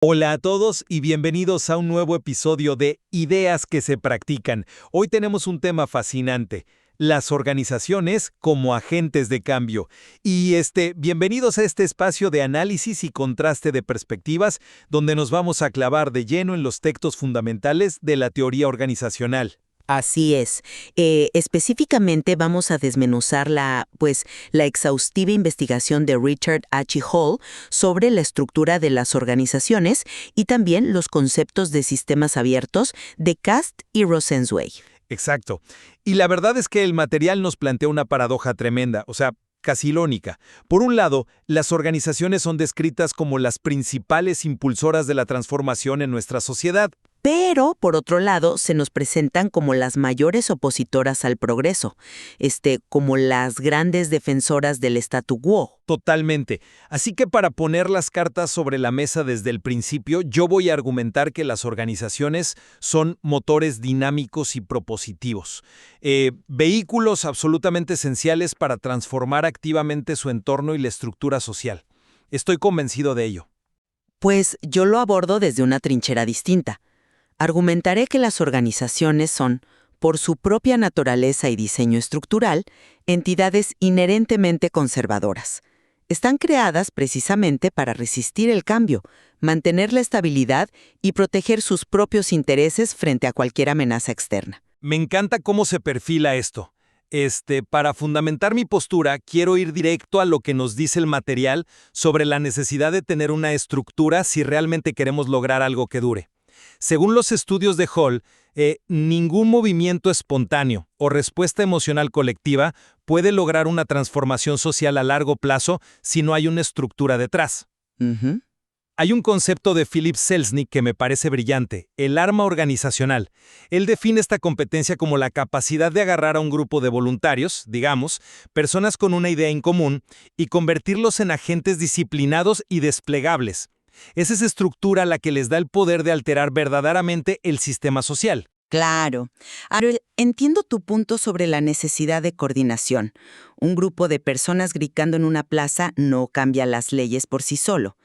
Hola a todos y bienvenidos a un nuevo episodio de Ideas que se practican. Hoy tenemos un tema fascinante, las organizaciones como agentes de cambio. Bienvenidos a este espacio de análisis y contraste de perspectivas, donde nos vamos a clavar de lleno en los textos fundamentales de la teoría organizacional. Así es. Específicamente vamos a desmenuzar la exhaustiva investigación de Richard H. Hall sobre la estructura de las organizaciones y también los conceptos de sistemas abiertos de Cast y Rosenzweig. Exacto. Y la verdad es que el material nos plantea una paradoja tremenda, casi ilónica. Por un lado, las organizaciones son descritas como las principales impulsoras de la transformación en nuestra sociedad. Pero, por otro lado, se nos presentan como las mayores opositoras al progreso, como las grandes defensoras del statu quo. Totalmente. Así que para poner las cartas sobre la mesa desde el principio, yo voy a argumentar que las organizaciones son motores dinámicos y propositivos, vehículos absolutamente esenciales para transformar activamente su entorno y la estructura social. Estoy convencido de ello. Pues yo lo abordo desde una trinchera distinta. Argumentaré que las organizaciones son, por su propia naturaleza y diseño estructural, entidades inherentemente conservadoras. Están creadas precisamente para resistir el cambio, mantener la estabilidad y proteger sus propios intereses frente a cualquier amenaza externa. Me encanta cómo se perfila esto. Para fundamentar mi postura, quiero ir directo a lo que nos dice el material sobre la necesidad de tener una estructura si realmente queremos lograr algo que dure. Según los estudios de Hall, ningún movimiento espontáneo o respuesta emocional colectiva puede lograr una transformación social a largo plazo si no hay una estructura detrás. Ujú. Hay un concepto de Philip Selznick que me parece brillante, el arma organizacional. Él define esta competencia como la capacidad de agarrar a un grupo de voluntarios, digamos, personas con una idea en común, y convertirlos en agentes disciplinados y desplegables. Es esa estructura la que les da el poder de alterar verdaderamente el sistema social. Claro. Ahora, entiendo tu punto sobre la necesidad de coordinación. Un grupo de personas gritando en una plaza no cambia las leyes por sí solo.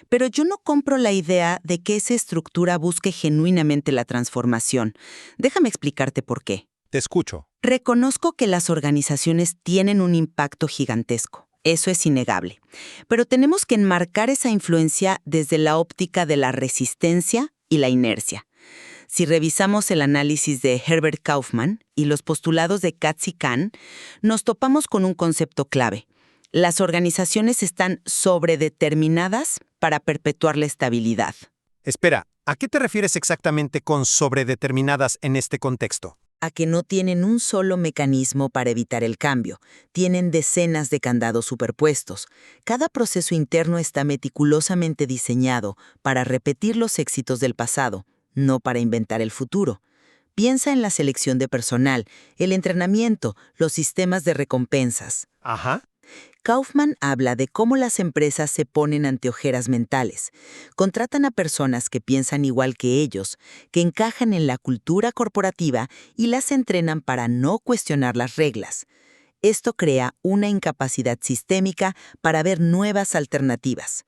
Pero yo no compro la idea de que esa estructura busque genuinamente la transformación. Déjame explicarte por qué. Te escucho. Reconozco que las organizaciones tienen un impacto gigantesco. Eso es innegable. Pero tenemos que enmarcar esa influencia desde la óptica de la resistencia y la inercia. Si revisamos el análisis de Herbert Kaufman y los postulados de Katz y Kahn, nos topamos con un concepto clave. Las organizaciones están sobredeterminadas para perpetuar la estabilidad. Espera, ¿a qué te refieres exactamente con sobredeterminadas en este contexto? A que no tienen un solo mecanismo para evitar el cambio. Tienen decenas de candados superpuestos. Cada proceso interno está meticulosamente diseñado para repetir los éxitos del pasado, no para inventar el futuro. Piensa en la selección de personal, el entrenamiento, los sistemas de recompensas. Ajá. Kaufman habla de cómo las empresas se ponen ante ojeras mentales. Contratan a personas que piensan igual que ellos, que encajan en la cultura corporativa y las entrenan para no cuestionar las reglas. Esto crea una incapacidad sistémica para ver nuevas alternativas.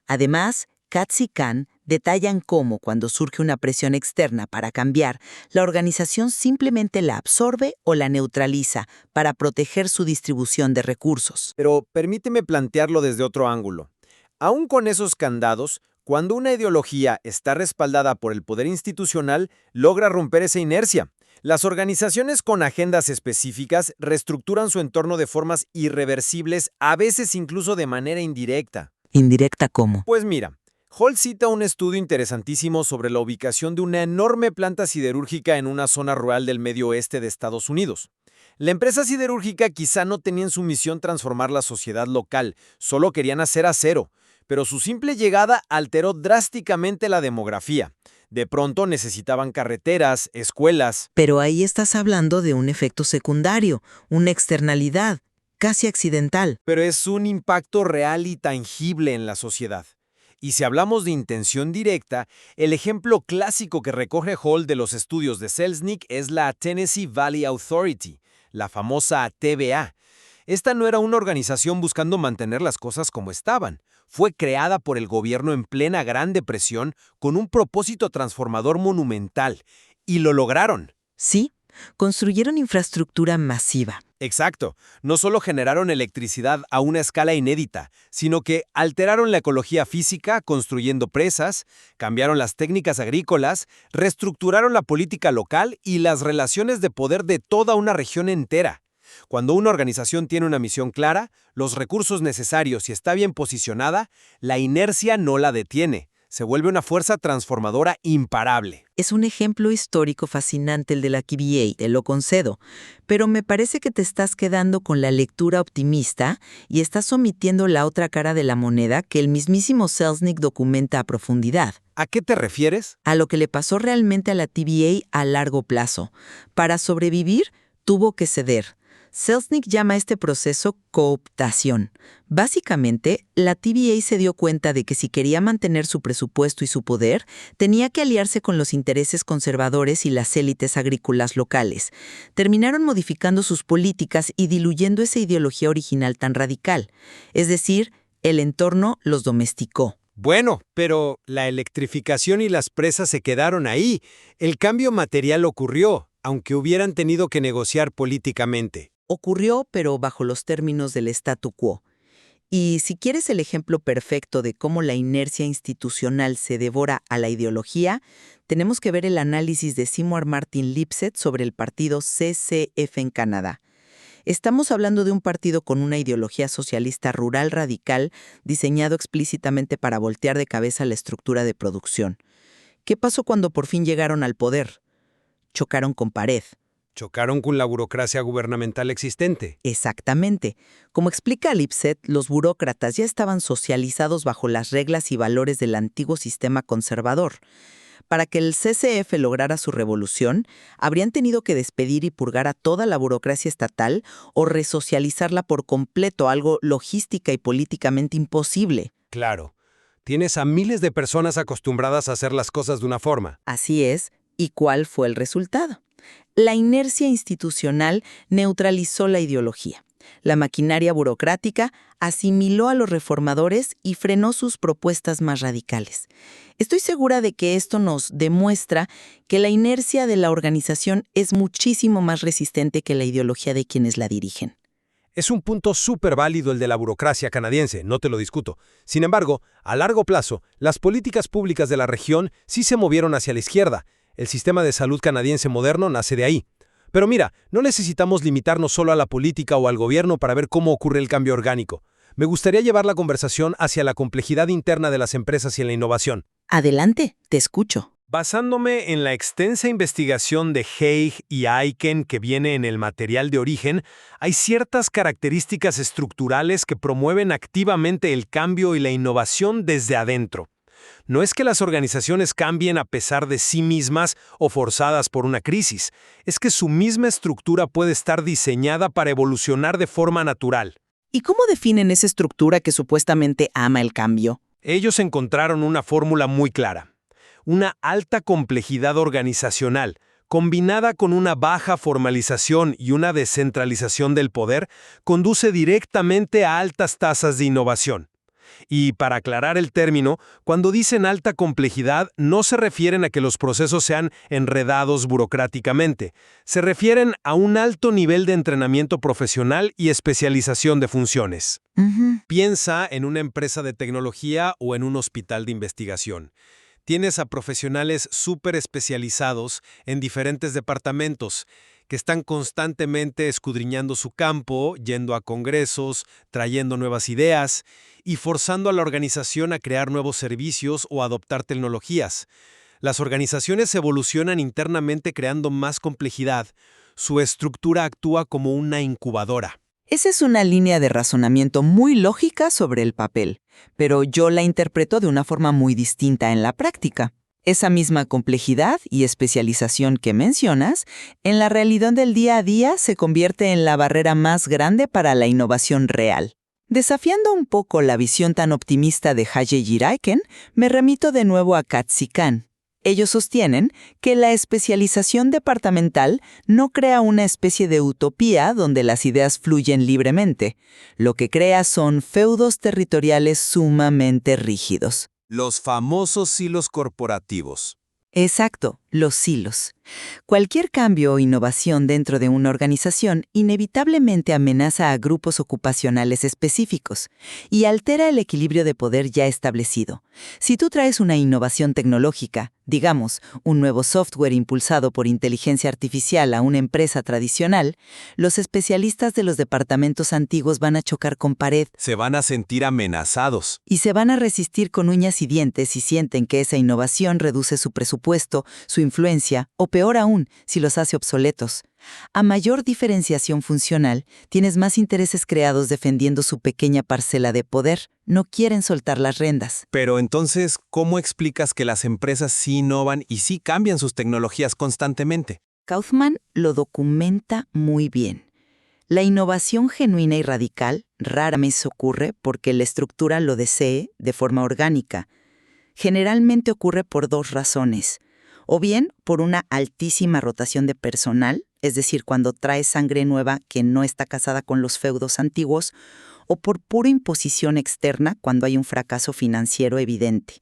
Además, Katz y Kahn detallan cómo, cuando surge una presión externa para cambiar, la organización simplemente la absorbe o la neutraliza para proteger su distribución de recursos. Pero permíteme plantearlo desde otro ángulo. Aún con esos candados, cuando una ideología está respaldada por el poder institucional, logra romper esa inercia. Las organizaciones con agendas específicas reestructuran su entorno de formas irreversibles, a veces incluso de manera indirecta. ¿Indirecta cómo? Pues mira, Hall cita un estudio interesantísimo sobre la ubicación de una enorme planta siderúrgica en una zona rural del medio oeste de Estados Unidos. La empresa siderúrgica quizá no tenía en su misión transformar la sociedad local, solo querían hacer acero, pero su simple llegada alteró drásticamente la demografía. De pronto necesitaban carreteras, escuelas. Pero ahí estás hablando de un efecto secundario, una externalidad, casi accidental. Pero es un impacto real y tangible en la sociedad. Y si hablamos de intención directa, el ejemplo clásico que recoge Hall de los estudios de Selznick es la Tennessee Valley Authority, la famosa TVA. Esta no era una organización buscando mantener las cosas como estaban. Fue creada por el gobierno en plena Gran Depresión con un propósito transformador monumental. Y lo lograron. Sí, construyeron infraestructura masiva. Exacto. No solo generaron electricidad a una escala inédita, sino que alteraron la ecología física construyendo presas, cambiaron las técnicas agrícolas, reestructuraron la política local y las relaciones de poder de toda una región entera. Cuando una organización tiene una misión clara, los recursos necesarios y está bien posicionada, la inercia no la detiene. Se vuelve una fuerza transformadora imparable. Es un ejemplo histórico fascinante el de la KBA, te lo concedo, pero me parece que te estás quedando con la lectura optimista y estás omitiendo la otra cara de la moneda que el mismísimo Selznick documenta a profundidad. ¿A qué te refieres? A lo que le pasó realmente a la TVA a largo plazo. Para sobrevivir, tuvo que ceder. Selznick llama a este proceso cooptación. Básicamente, la TVA se dio cuenta de que si quería mantener su presupuesto y su poder, tenía que aliarse con los intereses conservadores y las élites agrícolas locales. Terminaron modificando sus políticas y diluyendo esa ideología original tan radical. Es decir, el entorno los domesticó. Bueno, pero la electrificación y las presas se quedaron ahí. El cambio material ocurrió, aunque hubieran tenido que negociar políticamente. Ocurrió, pero bajo los términos del statu quo. Y si quieres el ejemplo perfecto de cómo la inercia institucional se devora a la ideología, tenemos que ver el análisis de Seymour Martin Lipset sobre el partido CCF en Canadá. Estamos hablando de un partido con una ideología socialista rural radical diseñado explícitamente para voltear de cabeza la estructura de producción. ¿Qué pasó cuando por fin llegaron al poder? Chocaron con pared. Chocaron con la burocracia gubernamental existente. Exactamente. Como explica Lipset, los burócratas ya estaban socializados bajo las reglas y valores del antiguo sistema conservador. Para que el CCF lograra su revolución, habrían tenido que despedir y purgar a toda la burocracia estatal o resocializarla por completo, algo logística y políticamente imposible. Claro. Tienes a miles de personas acostumbradas a hacer las cosas de una forma. Así es. ¿Y cuál fue el resultado? La inercia institucional neutralizó la ideología. La maquinaria burocrática asimiló a los reformadores y frenó sus propuestas más radicales. Estoy segura de que esto nos demuestra que la inercia de la organización es muchísimo más resistente que la ideología de quienes la dirigen. Es un punto súper válido el de la burocracia canadiense, no te lo discuto. Sin embargo, a largo plazo, las políticas públicas de la región sí se movieron hacia la izquierda. El sistema de salud canadiense moderno nace de ahí. Pero mira, no necesitamos limitarnos solo a la política o al gobierno para ver cómo ocurre el cambio orgánico. Me gustaría llevar la conversación hacia la complejidad interna de las empresas y en la innovación. Adelante, te escucho. Basándome en la extensa investigación de Haig y Aiken que viene en el material de origen, hay ciertas características estructurales que promueven activamente el cambio y la innovación desde adentro. No es que las organizaciones cambien a pesar de sí mismas o forzadas por una crisis, es que su misma estructura puede estar diseñada para evolucionar de forma natural. ¿Y cómo definen esa estructura que supuestamente ama el cambio? Ellos encontraron una fórmula muy clara. Una alta complejidad organizacional, combinada con una baja formalización y una descentralización del poder, conduce directamente a altas tasas de innovación. Y para aclarar el término, cuando dicen alta complejidad, no se refieren a que los procesos sean enredados burocráticamente. Se refieren a un alto nivel de entrenamiento profesional y especialización de funciones. Piensa en una empresa de tecnología o en un hospital de investigación. Tienes a profesionales súper especializados en diferentes departamentos que están constantemente escudriñando su campo, yendo a congresos, trayendo nuevas ideas y forzando a la organización a crear nuevos servicios o adoptar tecnologías. Las organizaciones evolucionan internamente creando más complejidad. Su estructura actúa como una incubadora. Esa es una línea de razonamiento muy lógica sobre el papel, pero yo la interpreto de una forma muy distinta en la práctica. Esa misma complejidad y especialización que mencionas, en la realidad del día a día se convierte en la barrera más grande para la innovación real. Desafiando un poco la visión tan optimista de Haig y Aiken, me remito de nuevo a Katz y Kahn. Ellos sostienen que la especialización departamental no crea una especie de utopía donde las ideas fluyen libremente. Lo que crea son feudos territoriales sumamente rígidos. Los famosos silos corporativos. Exacto, los silos. Cualquier cambio o innovación dentro de una organización inevitablemente amenaza a grupos ocupacionales específicos y altera el equilibrio de poder ya establecido. Si tú traes una innovación tecnológica, digamos, un nuevo software impulsado por inteligencia artificial a una empresa tradicional, los especialistas de los departamentos antiguos van a chocar con pared. Se van a sentir amenazados. Y se van a resistir con uñas y dientes si sienten que esa innovación reduce su presupuesto, su influencia, o peor aún, si los hace obsoletos. A mayor diferenciación funcional, tienes más intereses creados defendiendo su pequeña parcela de poder. No quieren soltar las riendas. Pero entonces, ¿cómo explicas que las empresas sí innovan y sí cambian sus tecnologías constantemente? Kaufman lo documenta muy bien. La innovación genuina y radical rara vez ocurre porque la estructura lo desee de forma orgánica. Generalmente ocurre por dos razones. O bien por una altísima rotación de personal, es decir, cuando trae sangre nueva que no está casada con los feudos antiguos, o por pura imposición externa cuando hay un fracaso financiero evidente.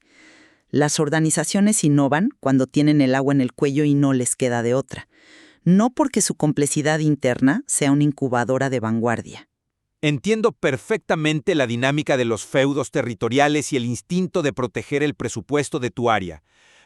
Las organizaciones innovan cuando tienen el agua en el cuello y no les queda de otra. No porque su complejidad interna sea una incubadora de vanguardia. Entiendo perfectamente la dinámica de los feudos territoriales y el instinto de proteger el presupuesto de tu área.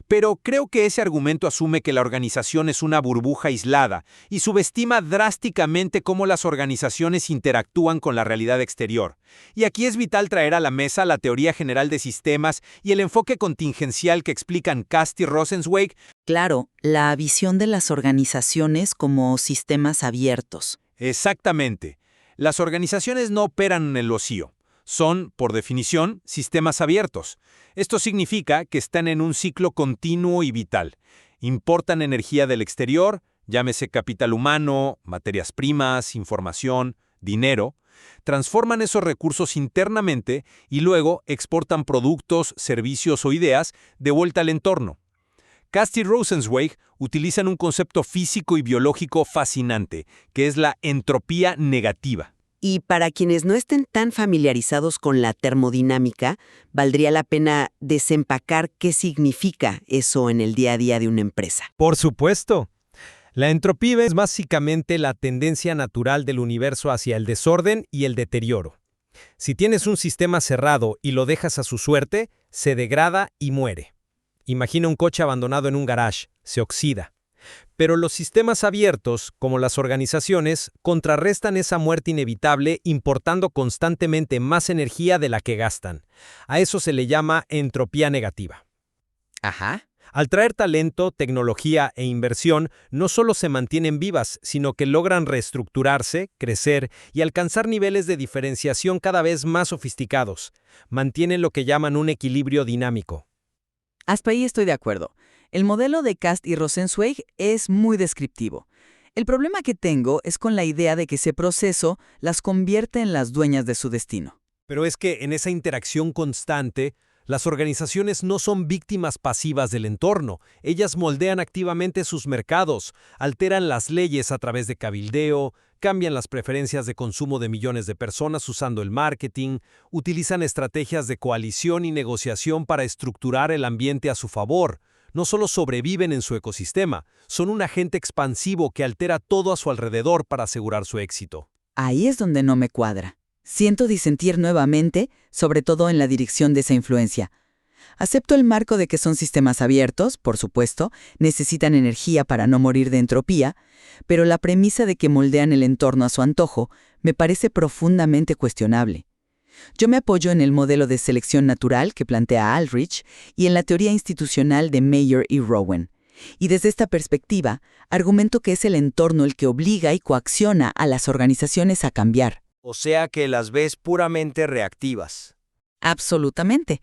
Pero creo que ese argumento asume que la organización es una burbuja aislada y subestima drásticamente cómo las organizaciones interactúan con la realidad exterior. Y aquí es vital traer a la mesa la teoría general de sistemas y el enfoque contingencial que explican Cast y Rosenzweig. Claro, la visión de las organizaciones como sistemas abiertos. Exactamente. Las organizaciones no operan en el vacío. Son, por definición, sistemas abiertos. Esto significa que están en un ciclo continuo y vital. Importan energía del exterior, llámese capital humano, materias primas, información, dinero, transforman esos recursos internamente y luego exportan productos, servicios o ideas de vuelta al entorno. Cast y Rosenzweig utilizan un concepto físico y biológico fascinante, que es la entropía negativa. Y para quienes no estén tan familiarizados con la termodinámica, valdría la pena desempacar qué significa eso en el día a día de una empresa. Por supuesto. La entropía es básicamente la tendencia natural del universo hacia el desorden y el deterioro. Si tienes un sistema cerrado y lo dejas a su suerte, se degrada y muere. Imagina un coche abandonado en un garage, se oxida. Pero los sistemas abiertos, como las organizaciones, contrarrestan esa muerte inevitable importando constantemente más energía de la que gastan. A eso se le llama entropía negativa. Ajá. Al traer talento, tecnología e inversión, no solo se mantienen vivas, sino que logran reestructurarse, crecer y alcanzar niveles de diferenciación cada vez más sofisticados. Mantienen lo que llaman un equilibrio dinámico. Hasta ahí estoy de acuerdo. El modelo de Cast y Rosenzweig es muy descriptivo. El problema que tengo es con la idea de que ese proceso las convierte en las dueñas de su destino. Pero es que en esa interacción constante, las organizaciones no son víctimas pasivas del entorno. Ellas moldean activamente sus mercados, alteran las leyes a través de cabildeo, cambian las preferencias de consumo de millones de personas usando el marketing, utilizan estrategias de coalición y negociación para estructurar el ambiente a su favor. No solo sobreviven en su ecosistema, son un agente expansivo que altera todo a su alrededor para asegurar su éxito. Ahí es donde no me cuadra. Siento disentir nuevamente, sobre todo en la dirección de esa influencia. Acepto el marco de que son sistemas abiertos, por supuesto, necesitan energía para no morir de entropía, pero la premisa de que moldean el entorno a su antojo me parece profundamente cuestionable. Yo me apoyo en el modelo de selección natural que plantea Aldrich y en la teoría institucional de Mayer y Rowan. Y desde esta perspectiva, argumento que es el entorno el que obliga y coacciona a las organizaciones a cambiar. O sea que las ves puramente reactivas. Absolutamente.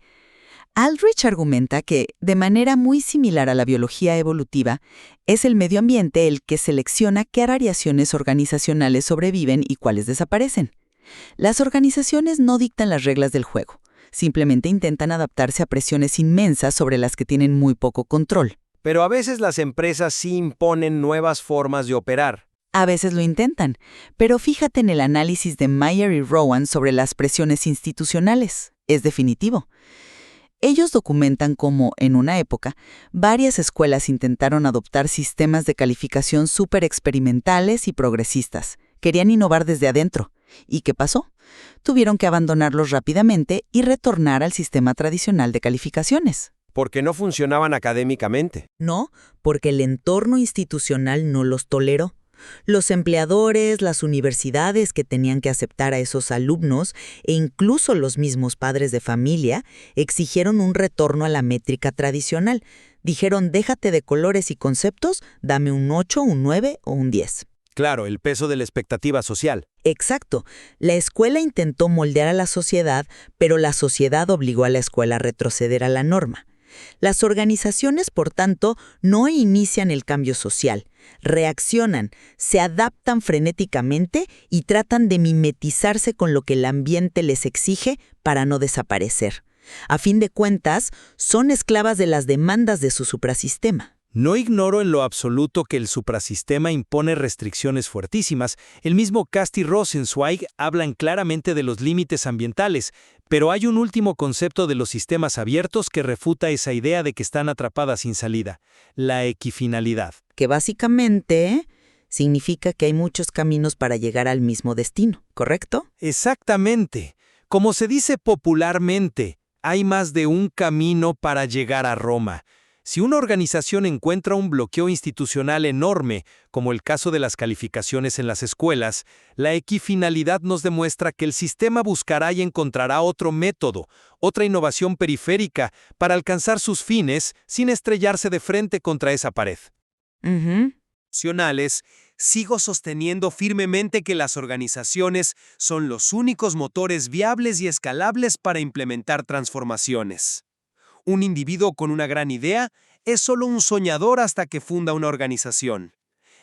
Aldrich argumenta que, de manera muy similar a la biología evolutiva, es el medio ambiente el que selecciona qué variaciones organizacionales sobreviven y cuáles desaparecen. Las organizaciones no dictan las reglas del juego. simplemente intentan adaptarse a presiones inmensas sobre las que tienen muy poco control. Pero a veces las empresas sí imponen nuevas formas de operar. A veces lo intentan, pero fíjate en el análisis de Mayer y Rowan sobre las presiones institucionales. Es definitivo. Ellos documentan cómo, en una época, varias escuelas intentaron adoptar sistemas de calificación súper experimentales y progresistas. Querían innovar desde adentro. ¿Y qué pasó? Tuvieron que abandonarlos rápidamente y retornar al sistema tradicional de calificaciones. Porque no funcionaban académicamente. No, porque el entorno institucional no los toleró. Los empleadores, las universidades que tenían que aceptar a esos alumnos e incluso los mismos padres de familia exigieron un retorno a la métrica tradicional. Dijeron, déjate de colores y conceptos, dame un 8, un 9 o un 10. Claro, el peso de la expectativa social. Exacto. La escuela intentó moldear a la sociedad, pero la sociedad obligó a la escuela a retroceder a la norma. Las organizaciones, por tanto, no inician el cambio social, reaccionan, se adaptan frenéticamente y tratan de mimetizarse con lo que el ambiente les exige para no desaparecer. A fin de cuentas, son esclavas de las demandas de su suprasistema. No ignoro en lo absoluto que el suprasistema impone restricciones fuertísimas. El mismo Cast y Rosenzweig hablan claramente de los límites ambientales, pero hay un último concepto de los sistemas abiertos que refuta esa idea de que están atrapadas sin salida: la equifinalidad. Que básicamente significa que hay muchos caminos para llegar al mismo destino, ¿correcto? Exactamente. Como se dice popularmente, hay más de un camino para llegar a Roma. Si una organización encuentra un bloqueo institucional enorme, como el caso de las calificaciones en las escuelas, la equifinalidad nos demuestra que el sistema buscará y encontrará otro método, otra innovación periférica, para alcanzar sus fines sin estrellarse de frente contra esa pared. Sigo sosteniendo firmemente que las organizaciones son los únicos motores viables y escalables para implementar transformaciones. Un individuo con una gran idea es solo un soñador hasta que funda una organización.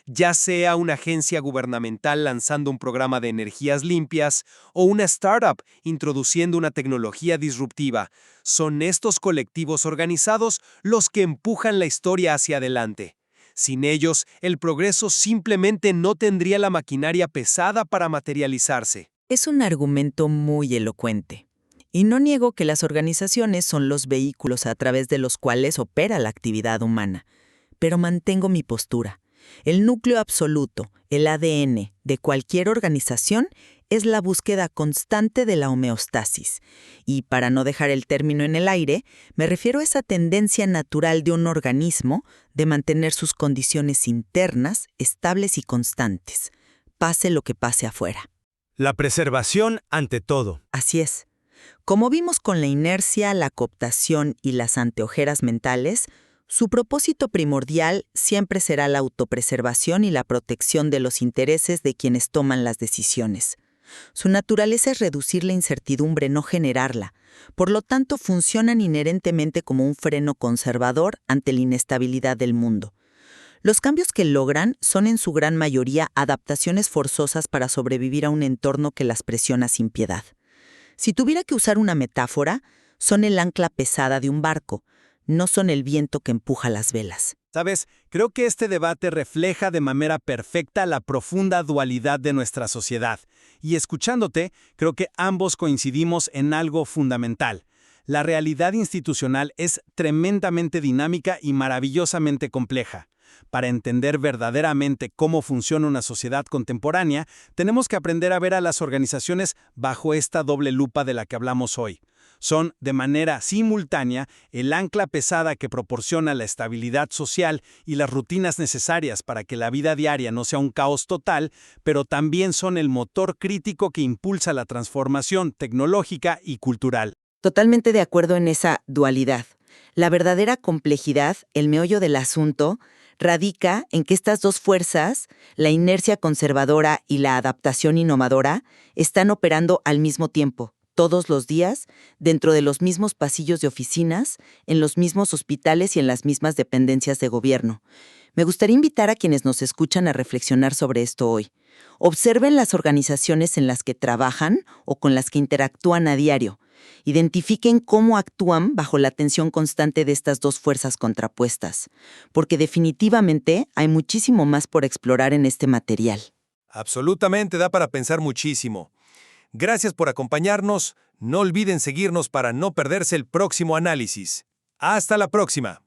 Ya sea una agencia gubernamental lanzando un programa de energías limpias o una startup introduciendo una tecnología disruptiva, son estos colectivos organizados los que empujan la historia hacia adelante. Sin ellos, el progreso simplemente no tendría la maquinaria pesada para materializarse. Es un argumento muy elocuente. Y no niego que las organizaciones son los vehículos a través de los cuales opera la actividad humana. Pero mantengo mi postura. El núcleo absoluto, el ADN, de cualquier organización es la búsqueda constante de la homeostasis. Y para no dejar el término en el aire, me refiero a esa tendencia natural de un organismo de mantener sus condiciones internas estables y constantes, pase lo que pase afuera. La preservación ante todo. Así es. Como vimos con la inercia, la cooptación y las anteojeras mentales, su propósito primordial siempre será la autopreservación y la protección de los intereses de quienes toman las decisiones. Su naturaleza es reducir la incertidumbre, no generarla. Por lo tanto, funcionan inherentemente como un freno conservador ante la inestabilidad del mundo. Los cambios que logran son en su gran mayoría adaptaciones forzosas para sobrevivir a un entorno que las presiona sin piedad. Si tuviera que usar una metáfora, son el ancla pesada de un barco, no son el viento que empuja las velas. ¿Sabes? Creo que este debate refleja de manera perfecta la profunda dualidad de nuestra sociedad. Y escuchándote, creo que ambos coincidimos en algo fundamental. La realidad institucional es tremendamente dinámica y maravillosamente compleja. Para entender verdaderamente cómo funciona una sociedad contemporánea, tenemos que aprender a ver a las organizaciones bajo esta doble lupa de la que hablamos hoy. Son, de manera simultánea, el ancla pesada que proporciona la estabilidad social y las rutinas necesarias para que la vida diaria no sea un caos total, pero también son el motor crítico que impulsa la transformación tecnológica y cultural. Totalmente de acuerdo en esa dualidad. La verdadera complejidad, el meollo del asunto, radica en que estas dos fuerzas, la inercia conservadora y la adaptación innovadora, están operando al mismo tiempo, todos los días, dentro de los mismos pasillos de oficinas, en los mismos hospitales y en las mismas dependencias de gobierno. Me gustaría invitar a quienes nos escuchan a reflexionar sobre esto hoy. Observen las organizaciones en las que trabajan o con las que interactúan a diario. Identifiquen cómo actúan bajo la tensión constante de estas dos fuerzas contrapuestas, porque definitivamente hay muchísimo más por explorar en este material. Absolutamente da para pensar muchísimo. Gracias por acompañarnos. No olviden seguirnos para no perderse el próximo análisis. ¡Hasta la próxima!